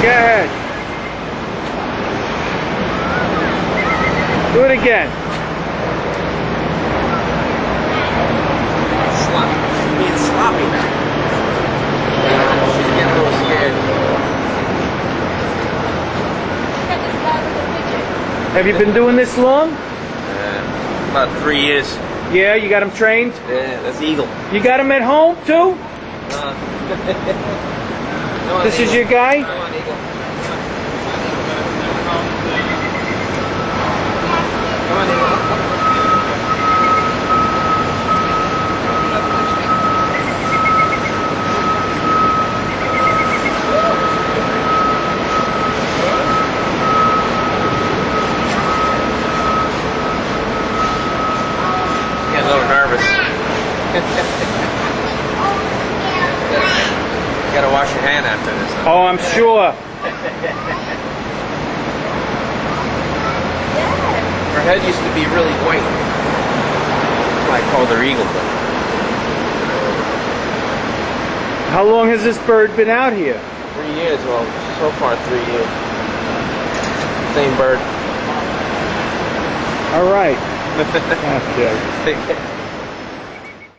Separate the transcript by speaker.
Speaker 1: Go ahead. Do it again.
Speaker 2: She's being sloppy now. She's getting a little scared.
Speaker 1: Have you been doing this long?
Speaker 2: About 3 years.
Speaker 1: Yeah, you got him trained?
Speaker 2: Yeah, that's Eagle.
Speaker 1: You got him at home too?
Speaker 2: Come on,
Speaker 1: This is
Speaker 2: Eagle.
Speaker 1: your guy?
Speaker 2: Come on, Eagle. Come on, Eagle. Getting a little nervous. You gotta wash your hand after this. Huh?
Speaker 1: Oh, I'm sure.
Speaker 2: Her head used to be really white. That's why I called her Eagle.
Speaker 1: How long has this bird been out here?
Speaker 2: 3 years, well, so far 3 years. Same bird.
Speaker 1: All right. Okay.
Speaker 2: Take care.